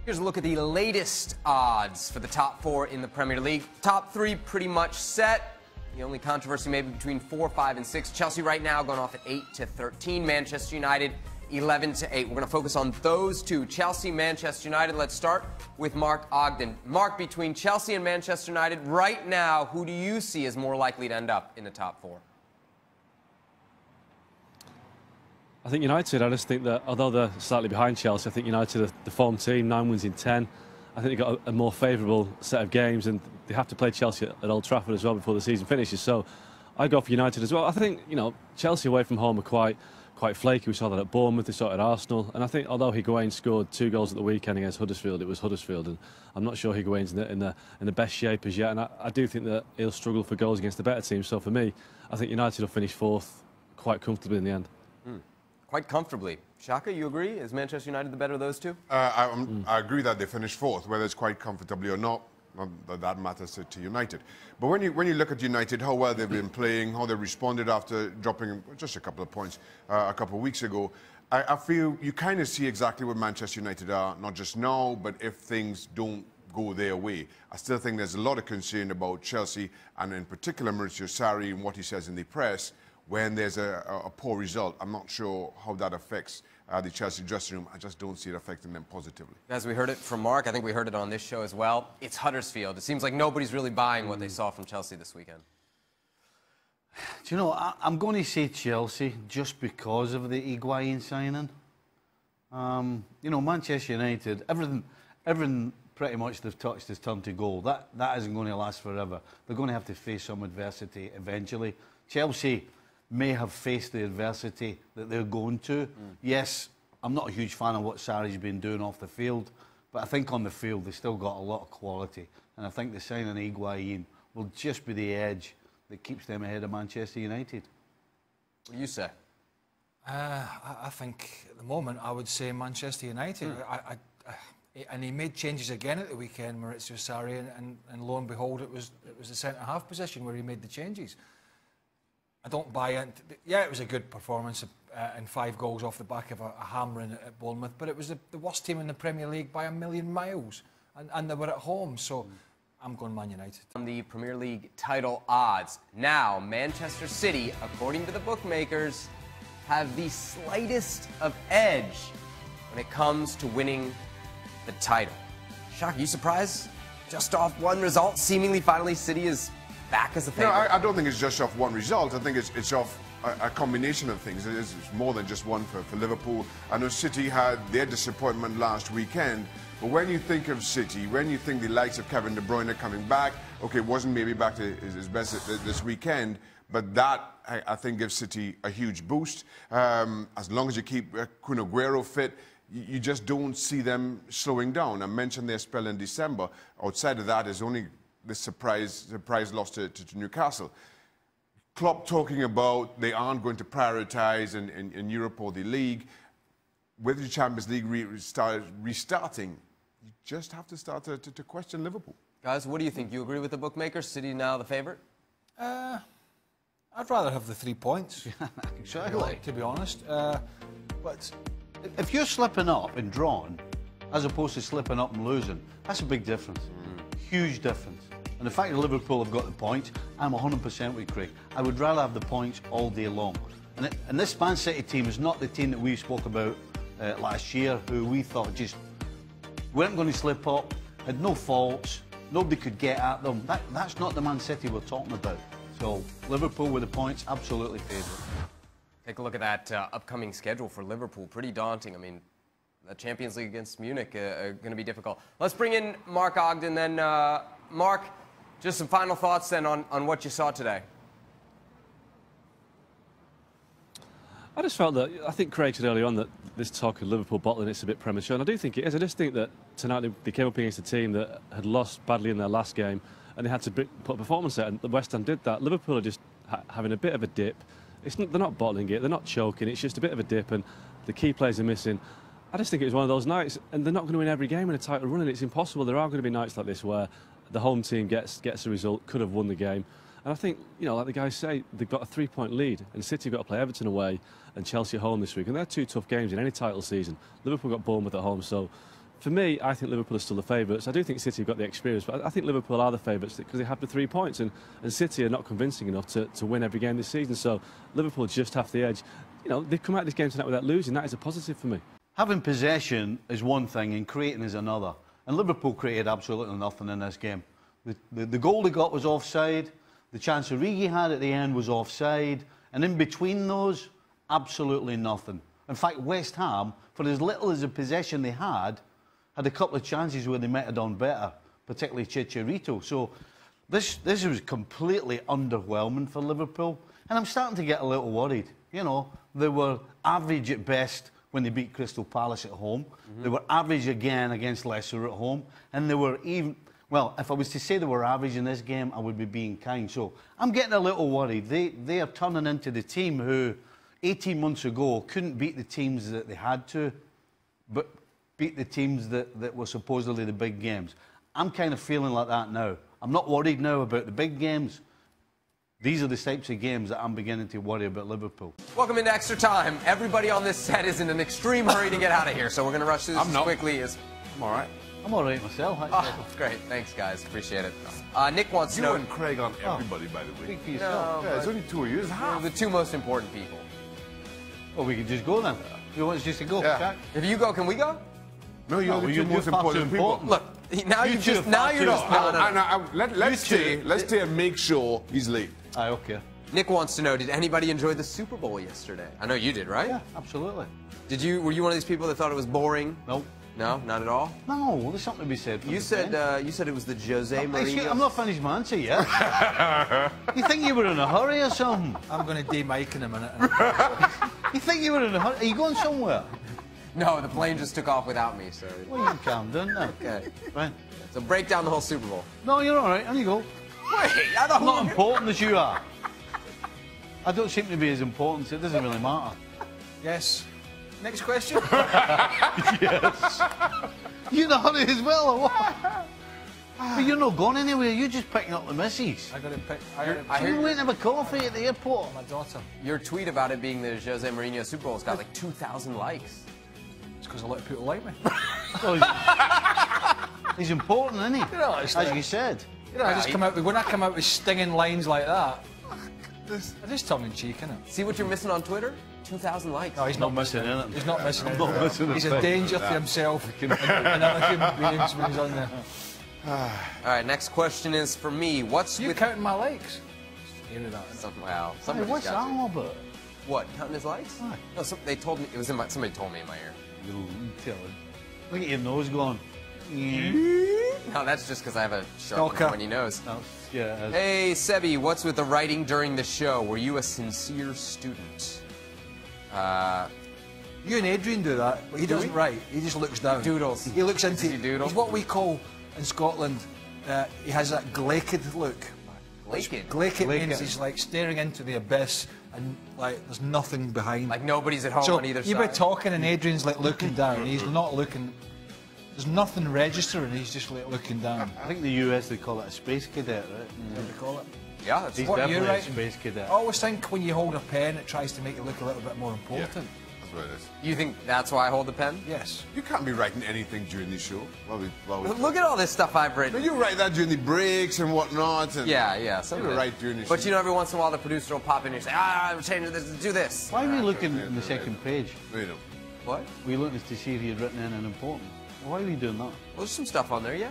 Here's a look at the latest odds for the top four in the Premier League. Top three pretty much set. The only controversy maybe between 4, 5, and 6. Chelsea right now going off at 8-13. Manchester United 11-8. We're going to focus on those two. Chelsea, Manchester United. Let's start with Mark Ogden. Mark, between Chelsea and Manchester United right now, who do you see as more likely to end up in the top four? I think United, I just think that although they're slightly behind Chelsea, I think United are the form team, 9 wins in 10. I think they've got a more favourable set of games, and they have to play Chelsea at Old Trafford as well before the season finishes. So I go for United as well. I think, Chelsea away from home are quite flaky. We saw that at Bournemouth, they saw it at Arsenal. And I think although Higuain scored 2 goals at the weekend against Huddersfield, it was Huddersfield, and I'm not sure Higuain's in the best shape as yet. And I do think that he'll struggle for goals against the better team. So for me, I think United will finish 4th quite comfortably in the end. Quite comfortably. Shaka, you agree? Is Manchester United the better of those two? I agree that they finished 4th, whether it's quite comfortably or not. That matters to United. But when you look at United, how well they've been playing, how they responded after dropping just a couple of points a couple of weeks ago, I feel you kind of see exactly what Manchester United are, not just now, but if things don't go their way. I still think there's a lot of concern about Chelsea, and in particular Mauricio Sarri and what he says in the press when there's a poor result. I'm not sure how that affects the Chelsea dressing room. I just don't see it affecting them positively. As we heard it from Mark, I think we heard it on this show as well, it's Huddersfield. It seems like nobody's really buying what they saw from Chelsea this weekend. Do you know, I'm going to say Chelsea just because of the Higuain signing. Manchester United, everything pretty much they've touched has turned to gold. That isn't going to last forever. They're going to have to face some adversity eventually. Chelsea may have faced the adversity that they're going to. Yes, I'm not a huge fan of what Sarri's been doing off the field, but I think on the field they've still got a lot of quality, and I think the signing of Higuain will just be the edge that keeps them ahead of Manchester United. What do you say? I think at the moment I would say Manchester United. And he made changes again at the weekend, Mauricio Sarri, and lo and behold, it was the centre-half position where he made the changes. I don't buy it. Yeah, it was a good performance and 5 goals off the back of a hammering at Bournemouth, but it was the worst team in the Premier League by a million miles, and they were at home, so I'm going Man United. On the Premier League title odds, now Manchester City, according to the bookmakers, have the slightest of edge when it comes to winning the title. Shock, are you surprised? Just off one result, seemingly finally City is back as a favorite. No, I don't think it's just off one result. I think it's off a combination of things. It's more than just one for Liverpool. I know City had their disappointment last weekend, but when you think of City, when you think the likes of Kevin De Bruyne coming back, okay, wasn't maybe back to his best this weekend, but that, I think, gives City a huge boost. As long as you keep Kun Aguero fit, you just don't see them slowing down. I mentioned their spell in December. Outside of that is only the surprise loss to Newcastle. Klopp talking about they aren't going to prioritise in Europe or the league. With the Champions League restarting, you just have to start to question Liverpool. Guys, what do you think? You agree with the bookmakers? City now the favourite? I'd rather have the 3 points. Exactly. To be honest. But if you're slipping up and drawn, as opposed to slipping up and losing, that's a big difference. Huge difference. And the fact that Liverpool have got the points, I'm 100% with Craig. I would rather have the points all day long. And this Man City team is not the team that we spoke about last year, who we thought just weren't going to slip up, had no faults, nobody could get at them. That's not the Man City we're talking about. So Liverpool with the points, absolutely favourite. Take a look at that upcoming schedule for Liverpool. Pretty daunting. I mean, the Champions League against Munich are going to be difficult. Let's bring in Mark Ogden then. Mark, just some final thoughts then on what you saw today. I just felt that, I think Craig said earlier on that this talk of Liverpool bottling it's a bit premature, and I do think it is. I just think that tonight they came up against a team that had lost badly in their last game, and they had to put a performance out, and the West Ham did that. Liverpool are just having a bit of a dip. They're not bottling it, they're not choking, it's just a bit of a dip, and the key players are missing. I just think it was one of those nights, and they're not going to win every game in a title run, and it's impossible. There are going to be nights like this where the home team gets a result, could have won the game. And I think, like the guys say, they've got a 3-point lead, and City have got to play Everton away and Chelsea at home this week, and they're 2 tough games in any title season. Liverpool got Bournemouth at home, so For me, I think Liverpool are still the favourites. I do think City have got the experience, but I think Liverpool are the favourites because they have the 3 points, and City are not convincing enough to win every game this season. So Liverpool just have the edge. You know, they've come out of this game tonight without losing. That is a positive for me. Having possession is one thing and creating is another. And Liverpool created absolutely nothing in this game. The goal they got was offside. The chance Origi had at the end was offside. And in between those, absolutely nothing. In fact, West Ham, for as little as the possession they had a couple of chances where they might have done better, particularly Chicharito. So this was completely underwhelming for Liverpool. And I'm starting to get a little worried. You know, they were average at best when they beat Crystal Palace at home. They were average again against Leicester at home. And they were even... Well, if I was to say they were average in this game, I would be being kind. So I'm getting a little worried. They are turning into the team who 18 months ago couldn't beat the teams that they had to, but beat the teams that were supposedly the big games. I'm kind of feeling like that now. I'm not worried now about the big games. These are the types of games that I'm beginning to worry about Liverpool. Welcome into Extra Time. Everybody on this set is in an extreme hurry to get out of here, so we're going to rush through this as quickly as... I'm all right. I'm all right myself. Oh, great. Thanks, guys. Appreciate it. Nick wants to know... You and Craig aren't everybody, by the way. Speak for yourself. Yeah, it's only 2 of you. It's half. The 2 most important people. Well, we could just go then. You want us just to go? Yeah. Jack? If you go, can we go? No, you're the 2 most far too important people. important. Look, now You you two just... are Now far you're too- just... No. Let's stay and make sure he's late. Aye, okay. Nick wants to know, did anybody enjoy the Super Bowl yesterday? I know you did, right? Yeah, absolutely. Were you one of these people that thought it was boring? No. No, not at all? No, there's something to be said. You said it was the Jose Mourinho... I'm not finished my answer yet. You think you were in a hurry or something? I'm going to de-mic in a minute. You think you were in a hurry? Are you going somewhere? No, the plane just took off without me, so... Well, you can calm down now. Okay. Right. So break down the whole Super Bowl. No, you're all right. On you go. Wait, I don't I'm not important as you are. I don't seem to be as important, so it doesn't really matter. Yes. Next question. Yes. You in a hurry as well, or what? But you're not going anywhere. You're just picking up the missus. I got to pick... You went to have a coffee at the airport. My daughter. Your tweet about it being the Jose Mourinho Super Bowl has got like 2,000 likes. It's because a lot of people like me. Well, he's important, isn't he? You know, it's As like- you said. You know, when I come out with stinging lines like that, I just tongue-in-cheek, innit? See what you're missing on Twitter? 2,000 likes. No, he's not missing missing it. He's not missing it. not missing a He's a thing. danger to himself and other human beings when he's on there. All right, next question is for me. What's You with... counting my likes? Hear that. Wow, Hey, somebody's what's that got to. all about? What, counting his likes? Aye. No, they told me, it was in my, somebody told me in my ear. Little telling. Look at your nose going. No, that's just because I have a sharp Stalker. pointy nose. Yeah, it is. Hey, Sebi, what's with the writing during the show? Were you a sincere student? You and Adrian do that, but he doesn't write. He just looks down. Doodles. He looks into... Does he doodle? He's what we call, in Scotland, he has that glaked look. Glaken. Glaked Glaked. means he's like staring into the abyss and like there's nothing behind. Like nobody's at home So on either you side. were talking and Adrian's like looking down. He's not looking... There's nothing registering, he's just like looking down. I think the US, they call it a space cadet, right? What do you call it? Yeah, that's He's What are you definitely a writing? space cadet. I always think when you hold a pen, it tries to make it look a little bit more important. That's what it is. You think that's why I hold the pen? Yes. You can't be writing anything during the show. Look at all this stuff I've No, written. you write that during the breaks and whatnot. And Yeah, some You of were it. right during the But show. you know, every once in a while the producer will pop in and say, I'm changing this, do this. Why were you looking at the second page? No, you don't. What? Were you looking to see if he had written anything important? Why were you doing that? Well, there's some stuff on there, yeah.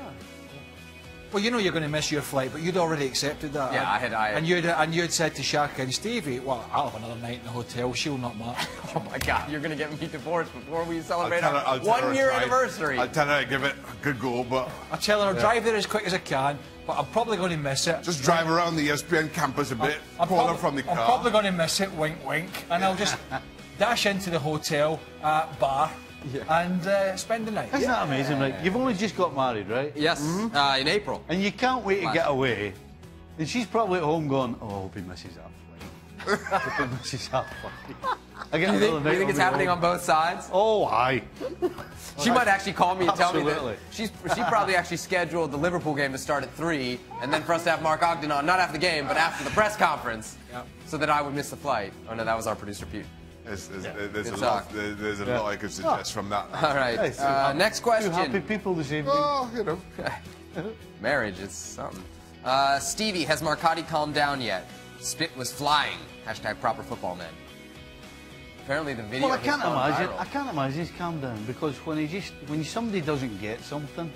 Well, you know you're going to miss your flight, but you'd already accepted that. Yeah, I had- And you'd said to Shaka and Stevie, well, I'll have another night in the hotel, she'll not matter. Oh my God, you're gonna get me divorced before we celebrate I'll our tell her 1 year try. anniversary. I'll tell her I give it a good go, but I'll tell her I'll drive there as quick as I can, but I'm probably going to miss it. just drive around the ESPN campus a bit, call her from the car. I'm probably going to miss it, wink, wink, and I'll just dash into the hotel bar and spend the night. Isn't that amazing, right? You've only just got married, right? Yes, in April. And you can't wait to Last get year. away. And she's probably at home going, oh, I hope he misses that flight. I hope he misses that flight. I get You another think, night you think it's on my happening own. on both sides? Oh, aye. She might actually call me and tell me Absolutely. that she probably actually scheduled the Liverpool game to start at 3, and then for us to have Mark Ogden on, not after the game, but after the press conference, so that I would miss the flight. Oh no, that was our producer Pete. There's Good a talk. lot. There's a lot I could suggest from that. All right. Next question. Two happy people this evening. Oh, you know. Marriage is something. Stevie, has Marcotti calmed down yet? Spit was flying. Hashtag proper football man. Apparently the video. Well, I can't imagine. Viral. I can't imagine he's calmed down because when somebody doesn't get something,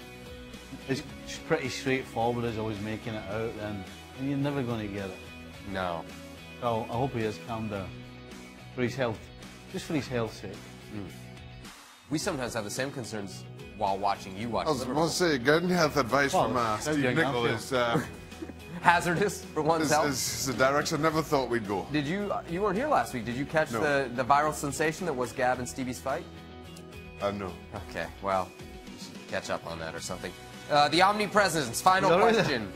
it's pretty straightforward as always making it out, and you're never going to get it. No. So I hope he has calmed down for his health, just for his health's sake. We sometimes have the same concerns while watching you watch I was Liverpool. going to say, getting health advice from Steve young Nicol Anfield. is Hazardous for one's health. is the direction I never thought we'd go. Did you weren't here last week? Did you catch No. the viral sensation that was Gab and Stevie's fight? No. Okay, well, you should catch up on that or something. The Omnipresence, final Is that right? question.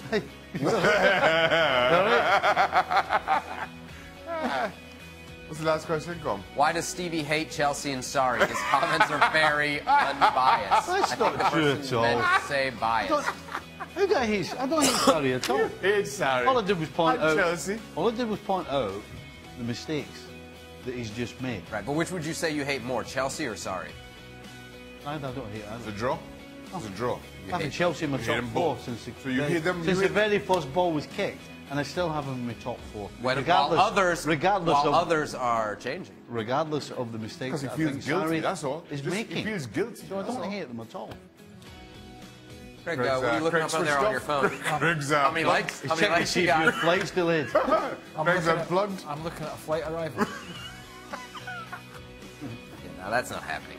What's the last question, Com? Why does Stevie hate Chelsea and sorry? His comments are very unbiased. That's I think not the true person's at all. meant to say biased. Who got his? I don't hate Sarri at all. It's sorry. All I did was point I'm out. Chelsea. All I did was point out the mistakes that he's just made. Right, but which would you say you hate more, Chelsea or sorry? I don't hate It's either. a draw. It's a draw. I've had Chelsea in my hate top them four both. since the, So you hate them- since you the hate- very first ball was kicked, and I still have them in my top four. While regardless others are changing. regardless of the mistakes Because he that I feels think guilty, Sarri that's all. is Just- making. He feels guilty. So I that's don't all. hate them at all. Craig, what are you looking up on there on your phone? Craig's How many likes? How many Check to likes see you if your got? flight's delayed. Craig's unplugged. I'm looking at a flight arrival. Yeah, now that's not happening.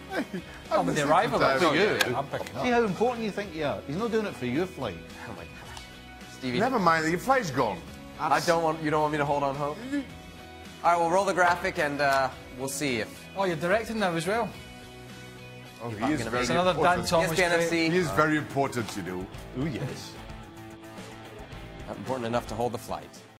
Oh, with the arrival, sometimes. that's For you. you. I'm picking See up. how important you think you are. He's not doing it for your flight. Oh my God, Stevie. Never mind, your flight's gone. You don't want me to hold on hope. All right, we'll roll the graphic and we'll see if Oh, you're directing now as well. Oh, he is very It's another Dan important. Thomas ESPN trait. FC He is very important, you know. Oh yes. not important enough to hold the flight.